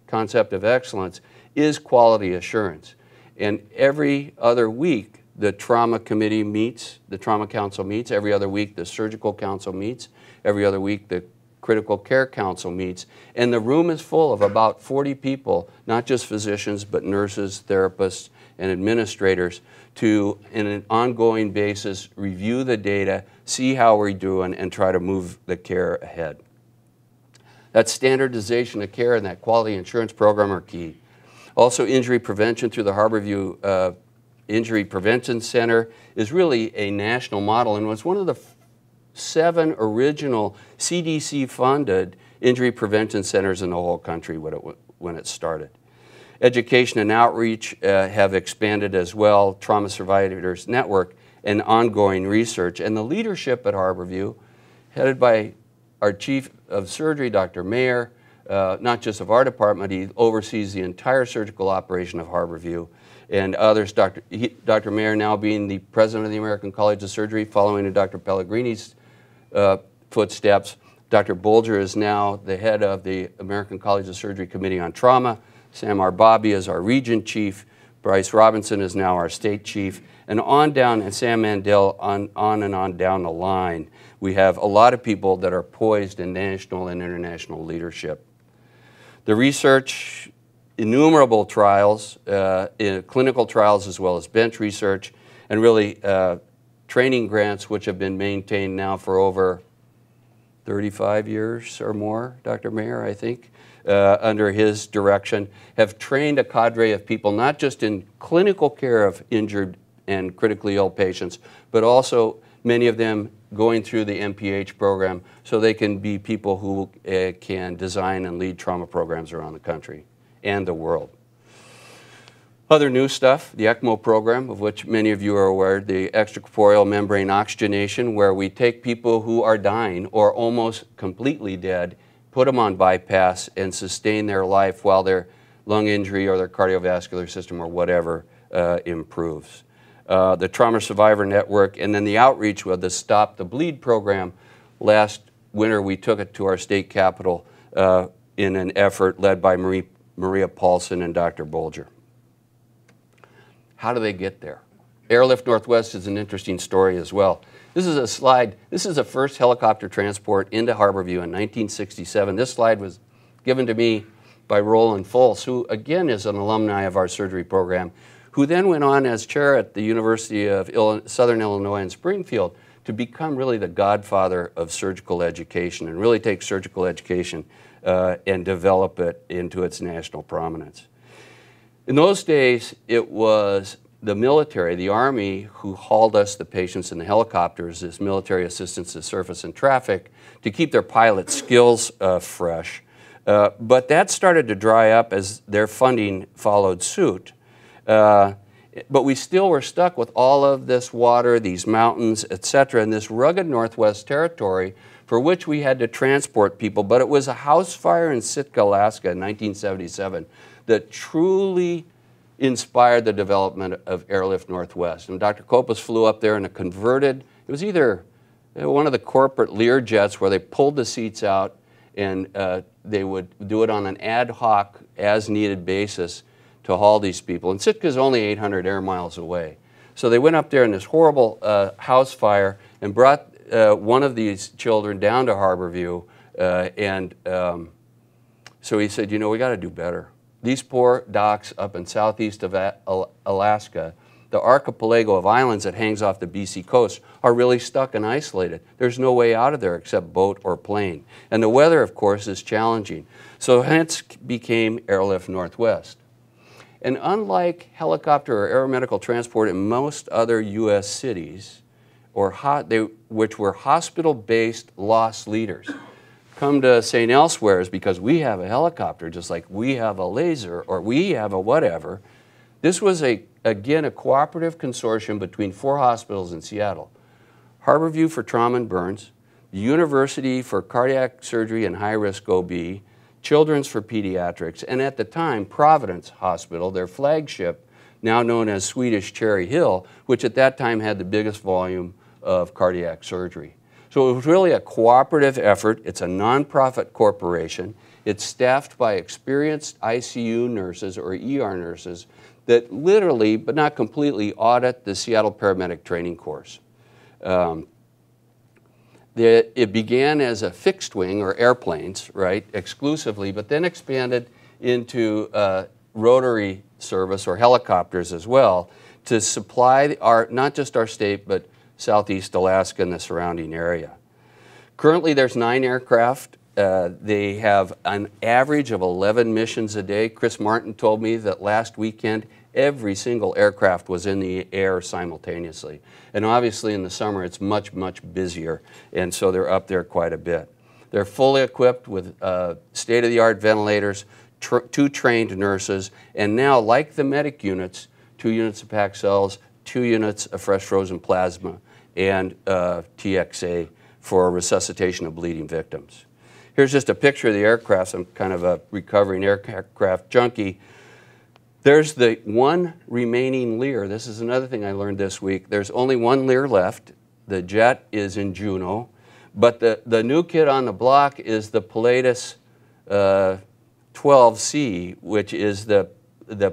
concept of excellence is quality assurance. And every other week, the trauma committee meets, the trauma council meets. Every other week, the surgical council meets. Every other week, the critical care council meets. And the room is full of about 40 people, not just physicians, but nurses, therapists, and administrators, to, in an ongoing basis, review the data, see how we're doing, and try to move the care ahead. That standardization of care and that quality insurance program are key. Also, injury prevention through the Harborview Injury Prevention Center is really a national model, and was one of the 7 original CDC-funded injury prevention centers in the whole country when it started. Education and outreach have expanded as well, Trauma Survivors Network, and ongoing research. And the leadership at Harborview, headed by our Chief of Surgery, Dr. Mayer, not just of our department, he oversees the entire surgical operation of Harborview, and others, Dr. Mayer now being the president of the American College of Surgery, following in Dr. Pellegrini's footsteps. Dr. Bolger is now the head of the American College of Surgery Committee on Trauma. Sam Arbabi is our region chief. Bryce Robinson is now our state chief. And on down, and Sam Mandel, on and on down the line, we have a lot of people that are poised in national and international leadership. The research, innumerable trials, clinical trials as well as bench research, and really training grants, which have been maintained now for over 35 years or more, Dr. Mayer, I think, under his direction, have trained a cadre of people, not just in clinical care of injured and critically ill patients, but also many of them going through the MPH program so they can be people who can design and lead trauma programs around the country and the world. Other new stuff, the ECMO program, of which many of you are aware, the extracorporeal membrane oxygenation, where we take people who are dying or almost completely dead, put them on bypass, and sustain their life while their lung injury or their cardiovascular system or whatever improves. The Trauma Survivor Network, and then the outreach with the Stop the Bleed program. Last winter, we took it to our state capitol in an effort led by Maria Paulson and Dr. Bolger. How do they get there? Airlift Northwest is an interesting story as well. This is a slide. This is the first helicopter transport into Harborview in 1967. This slide was given to me by Roland Folse, who again is an alumni of our surgery program, who then went on as chair at the University of Southern Illinois in Springfield to become really the godfather of surgical education and really take surgical education and develop it into its national prominence. In those days, it was the military, the Army, who hauled us, the patients in the helicopters, as military assistance to surface and traffic, to keep their pilot skills fresh. But that started to dry up as their funding followed suit. But we still were stuck with all of this water, these mountains, etc., in this rugged Northwest territory for which we had to transport people. But it was a house fire in Sitka, Alaska in 1977 that truly inspired the development of Airlift Northwest. And Dr. Kopus flew up there in a converted, it was either one of the corporate Learjets where they pulled the seats out and they would do it on an ad hoc, as-needed basis to haul these people. And Sitka is only 800 air miles away. So they went up there in this horrible house fire and brought one of these children down to Harborview. So he said, you know, we got to do better. These poor docs up in southeast of Alaska the archipelago of islands that hangs off the BC coast are really stuck and isolated. There's no way out of there except boat or plane. And the weather, of course, is challenging. So hence became Airlift Northwest. And unlike helicopter or aeromedical transport in most other U.S. cities, which were hospital-based loss leaders, come to St. Elsewhere's because we have a helicopter, just like we have a laser or we have a whatever. This was, again, a cooperative consortium between 4 hospitals in Seattle. Harborview for trauma and burns, the University for cardiac surgery and high-risk OB, Children's for pediatrics, and at the time, Providence Hospital, their flagship, now known as Swedish Cherry Hill, which at that time had the biggest volume of cardiac surgery. So it was really a cooperative effort. It's a nonprofit corporation. It's staffed by experienced ICU nurses or ER nurses that literally, but not completely, audit the Seattle Paramedic training course. It began as a fixed wing, or airplanes, right, exclusively, but then expanded into rotary service, or helicopters as well, to supply not just our state, but Southeast Alaska and the surrounding area. Currently, there's 9 aircraft. They have an average of 11 missions a day. Chris Martin told me that last weekend, every single aircraft was in the air simultaneously. And obviously in the summer it's much, much busier, and so they're up there quite a bit. They're fully equipped with state-of-the-art ventilators, 2 trained nurses, and now, like the medic units, 2 units of packed cells, 2 units of fresh frozen plasma, and TXA for resuscitation of bleeding victims. Here's just a picture of the aircraft. I'm kind of a recovering aircraft junkie. There's the one remaining Lear. This is another thing I learned this week. There's only 1 Lear left. The jet is in Juneau. But the new kid on the block is the Pilatus 12C, which is the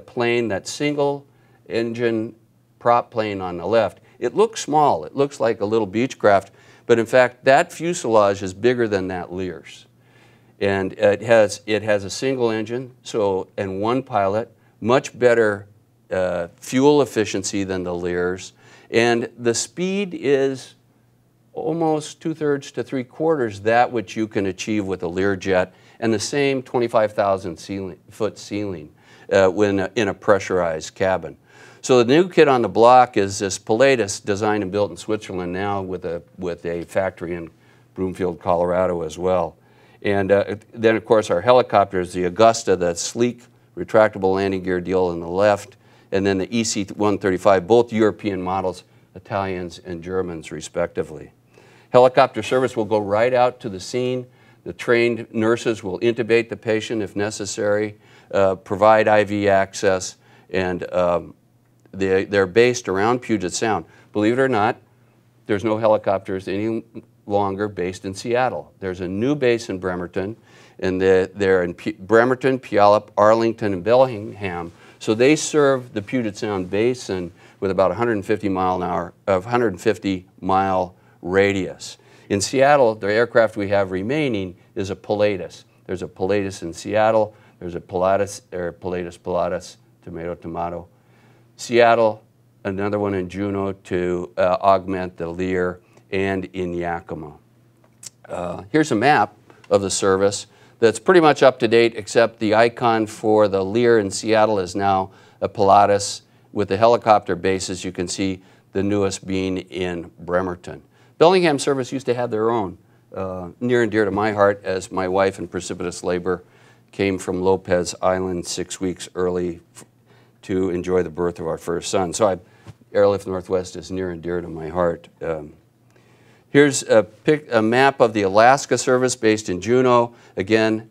plane, that single engine prop plane on the left. It looks small. It looks like a little Beechcraft. But in fact, that fuselage is bigger than that Lear's. And it has a single engine, and 1 pilot. Much better fuel efficiency than the Lear's, and the speed is almost 2/3 to 3/4 that which you can achieve with a Learjet, and the same 25,000-foot ceiling when in a pressurized cabin. So the new kid on the block is this Pilatus, designed and built in Switzerland now with a factory in Broomfield, Colorado as well. And then of course our helicopters, the Augusta, the sleek retractable landing gear deal on the left, and then the EC-135, both European models, Italians and Germans respectively. Helicopter service will go right out to the scene. The trained nurses will intubate the patient if necessary, provide IV access, and they're based around Puget Sound. Believe it or not, there's no helicopters any longer based in Seattle. There's a new base in Bremerton, and they're in Bremerton, Puyallup, Arlington, and Bellingham. So they serve the Puget Sound basin with about 150-mile radius. In Seattle, the aircraft we have remaining is a Pilatus. There's a Pilatus in Seattle. There's a Pilatus, or Pilatus, tomato, tomato. Seattle, another one in Juneau to augment the Lear, and in Yakima. Here's a map of the service that's pretty much up to date, except the icon for the Lear in Seattle is now a Pilatus. With the helicopter bases, you can see the newest being in Bremerton. Bellingham service used to have their own, near and dear to my heart, as my wife in precipitous labor came from Lopez Island 6 weeks early to enjoy the birth of our first son. So Airlift Northwest is near and dear to my heart. Here's a map of the Alaska service based in Juneau. Again,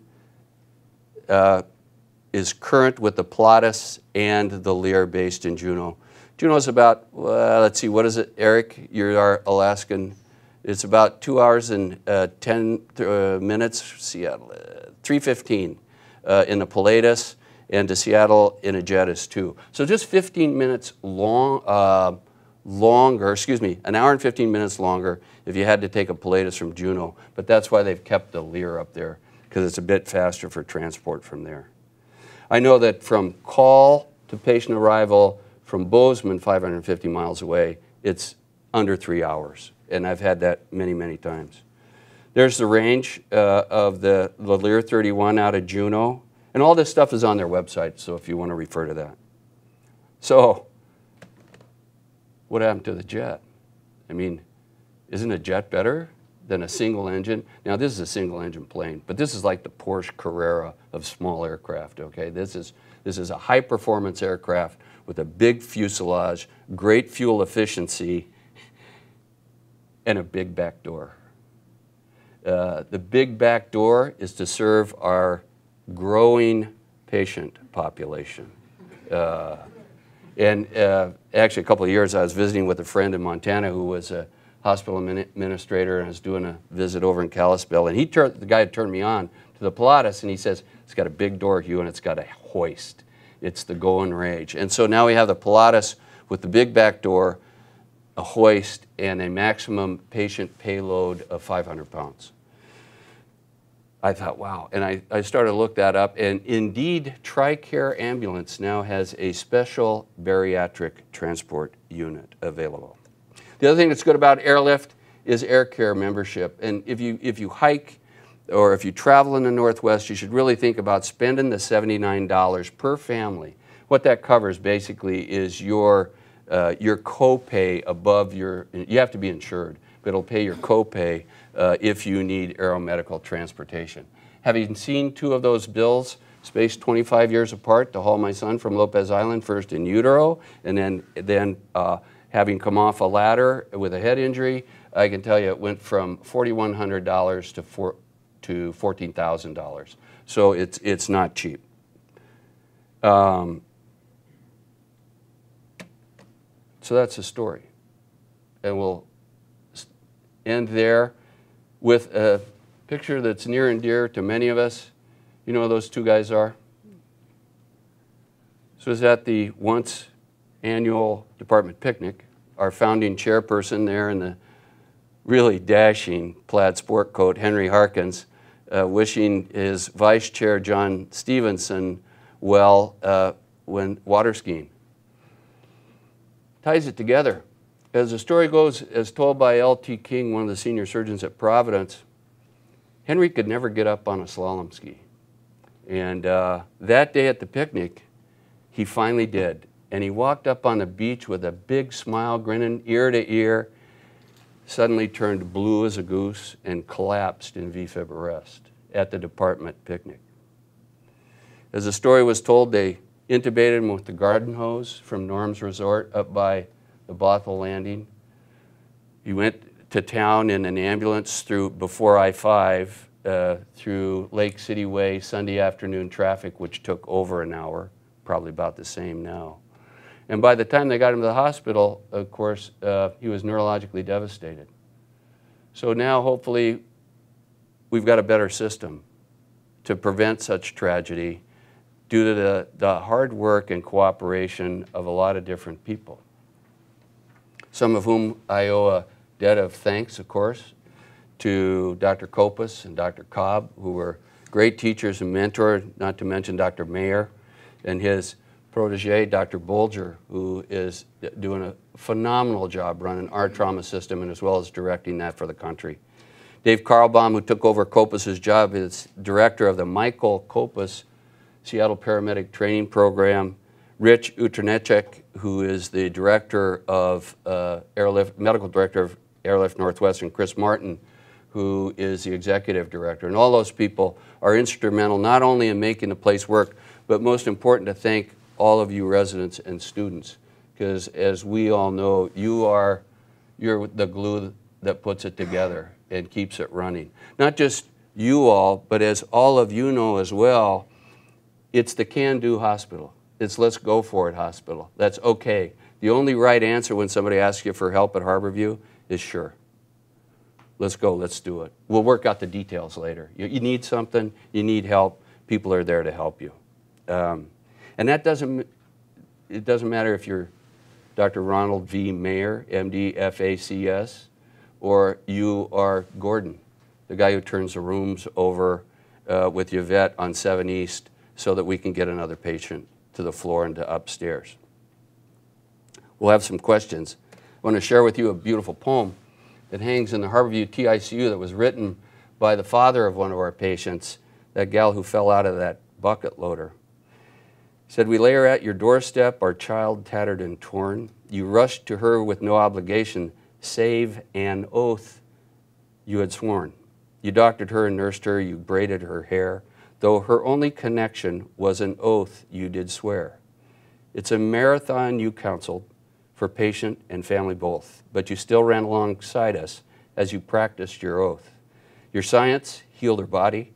is current with the Pilatus and the Lear based in Juneau. Juneau is about, let's see, what is it, Eric? You're our Alaskan. It's about 2 hours and 10 minutes, Seattle, 3:15 in the Pilatus, and to Seattle in a jet is 2. So just 15 minutes longer, excuse me, an hour and 15 minutes longer if you had to take a Pilatus from Juneau. But that's why they've kept the Lear up there, because it's a bit faster for transport from there. I know that from call to patient arrival from Bozeman, 550 miles away, it's under 3 hours. And I've had that many, many times. There's the range of the Lear 31 out of Juneau. And all this stuff is on their website, so if you want to refer to that. So, what happened to the jet? I mean, isn't a jet better than a single engine? Now, this is a single engine plane, but this is like the Porsche Carrera of small aircraft, okay? This is a high performance aircraft with a big fuselage, great fuel efficiency, and a big back door. The big back door is to serve our growing patient population. And actually, a couple of years, I was visiting with a friend in Montana who was a hospital administrator, and I was doing a visit over in Kalispell. And the guy had turned me on to the Pilatus, and he says, it's got a big door, Hugh, and it's got a hoist. It's the going rage. And so now we have the Pilatus with the big back door, a hoist, and a maximum patient payload of 500 pounds. I thought, wow. And I started to look that up, and indeed, TRICARE Ambulance now has a special bariatric transport unit available. The other thing that's good about Airlift is Air Care membership. And if you hike or if you travel in the Northwest, you should really think about spending the $79 per family. What that covers basically is your copay above you have to be insured, but it'll pay your copay if you need aeromedical transportation. Having seen two of those bills spaced 25 years apart to haul my son from Lopez Island, first in utero, and then having come off a ladder with a head injury, I can tell you it went from $4,100 to $14,000. So it's not cheap. So that's the story. And we'll end there with a picture that's near and dear to many of us. You know who those two guys are? This was at the once annual department picnic. Our founding chairperson there in the really dashing plaid sport coat, Henry Harkins, wishing his vice chair, John Stevenson, well when water skiing. Ties it together. As the story goes, as told by L.T. King, one of the senior surgeons at Providence, Henry could never get up on a slalom ski. And that day at the picnic, he finally did. And he walked up on the beach with a big smile, grinning ear to ear, suddenly turned blue as a goose and collapsed in VFib arrest at the department picnic. As the story was told, they intubated him with the garden hose from Norm's Resort up by the Bothell Landing. He went to town in an ambulance before I-5 through Lake City Way, Sunday afternoon traffic, which took over an hour, probably about the same now. And by the time they got him to the hospital, of course, he was neurologically devastated. So now, hopefully, we've got a better system to prevent such tragedy due to the hard work and cooperation of a lot of different people. Some of whom I owe a debt of thanks, of course, to Dr. Kopus and Dr. Cobb, who were great teachers and mentors, not to mention Dr. Mayer and his protege, Dr. Bolger, who is doing a phenomenal job running our trauma system and as well as directing that for the country. Dave Karlbaum, who took over Kopus's job, is director of the Michael Kopus Seattle Paramedic Training Program. Rich Uternechek, who is the director of Airlift, medical director of Airlift Northwestern, Chris Martin, who is the executive director. And all those people are instrumental not only in making the place work, but most important to thank all of you residents and students, because as we all know, you're the glue that puts it together and keeps it running. Not just you all, but as all of you know as well, it's the can-do hospital. It's let's go for it hospital. That's okay. The only right answer when somebody asks you for help at Harborview is sure. Let's go, let's do it. We'll work out the details later. You need something, you need help, people are there to help you. And it doesn't matter if you're Dr. Ronald V. Mayer, MD, FACS, or you are Gordon, the guy who turns the rooms over with Yvette on 7 East so that we can get another patient to the floor and to upstairs. we'll have some questions. I want to share with you a beautiful poem that hangs in the Harborview TICU that was written by the father of one of our patients, that gal who fell out of that bucket loader. He said, "We lay her at your doorstep, our child tattered and torn. You rushed to her with no obligation, save an oath you had sworn. You doctored her and nursed her, you braided her hair, though her only connection was an oath you did swear. It's a marathon you counseled for patient and family both, but you still ran alongside us as you practiced your oath. Your science healed her body,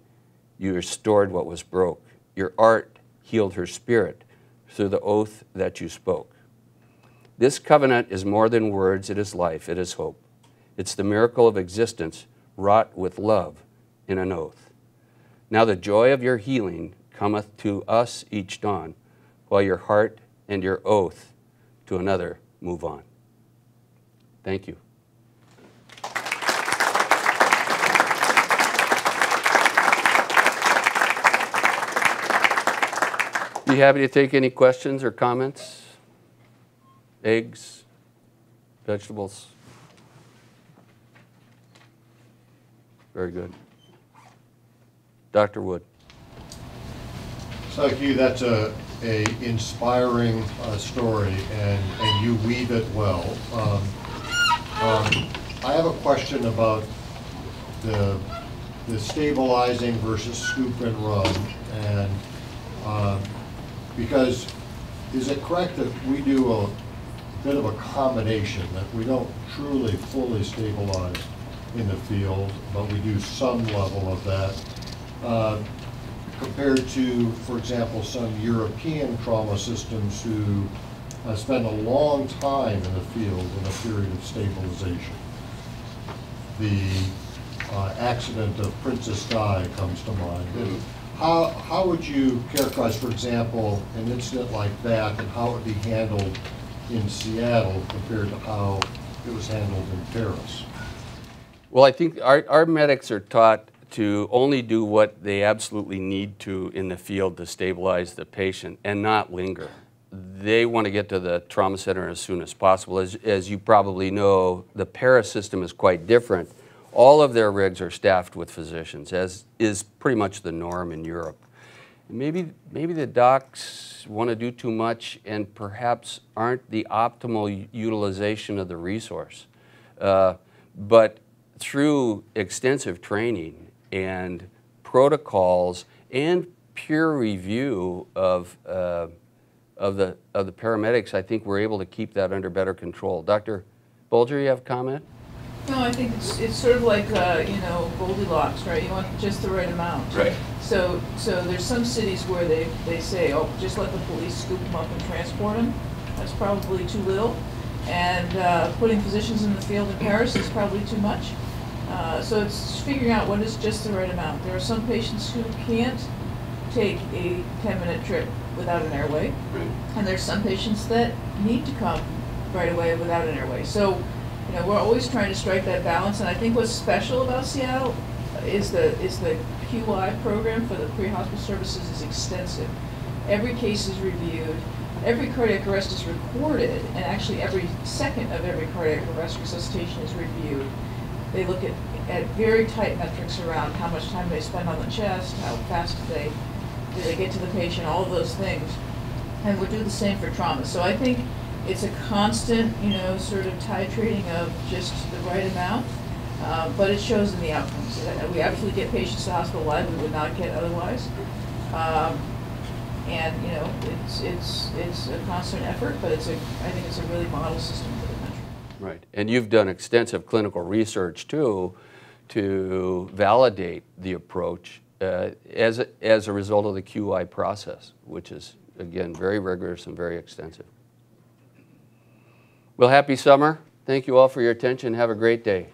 you restored what was broke. Your art healed her spirit through the oath that you spoke. This covenant is more than words, it is life, it is hope. It's the miracle of existence wrought with love in an oath. Now the joy of your healing cometh to us each dawn, while your heart and your oath to another move on." Thank you. Be happy to take any questions or comments. Eggs, vegetables. Very good. Dr. Wood. So Hugh, that's a inspiring story, and you weave it well. I have a question about the stabilizing versus scoop and run, and because is it correct that we do a bit of a combination, that we don't truly fully stabilize in the field, but we do some level of that, compared to, for example, some European trauma systems who spend a long time in the field in a period of stabilization. The accident of Princess Di comes to mind. And how would you characterize, for example, an incident like that, and how it would be handled in Seattle compared to how it was handled in Paris? Well, I think our medics are taught to only do what they absolutely need to in the field to stabilize the patient and not linger. They want to get to the trauma center as soon as possible. As you probably know, the Paris system is quite different. All of their rigs are staffed with physicians, as is pretty much the norm in Europe. Maybe the docs want to do too much and perhaps aren't the optimal utilization of the resource. But through extensive training and protocols and peer review of the paramedics, I think we're able to keep that under better control. Dr. Bolger, you have a comment? No, I think it's sort of like, you know, Goldilocks, right? You want just the right amount. Right. So there's some cities where they say, oh, just let the police scoop them up and transport them. That's probably too little. And putting physicians in the field in Paris is probably too much. So it's figuring out what is just the right amount. There are some patients who can't take a 10-minute trip without an airway. Right. And there's some patients that need to come right away without an airway. So, you know, we're always trying to strike that balance, and I think what's special about Seattle is the QI program for the pre-hospital services is extensive. Every case is reviewed, every cardiac arrest is recorded, and actually every second of every cardiac arrest resuscitation is reviewed. They look at very tight metrics around how much time they spend on the chest, how fast do they get to the patient, all of those things. And we do the same for trauma. So I think it's a constant, you know, sort of titrating of just the right amount, but it shows in the outcomes. We absolutely get patients to the hospital live we would not get otherwise. And, you know, it's a constant effort, but I think it's a really model system for the country. Right, and you've done extensive clinical research too to validate the approach as a result of the QI process, which is, again, very rigorous and very extensive. Well, happy summer. Thank you all for your attention. Have a great day.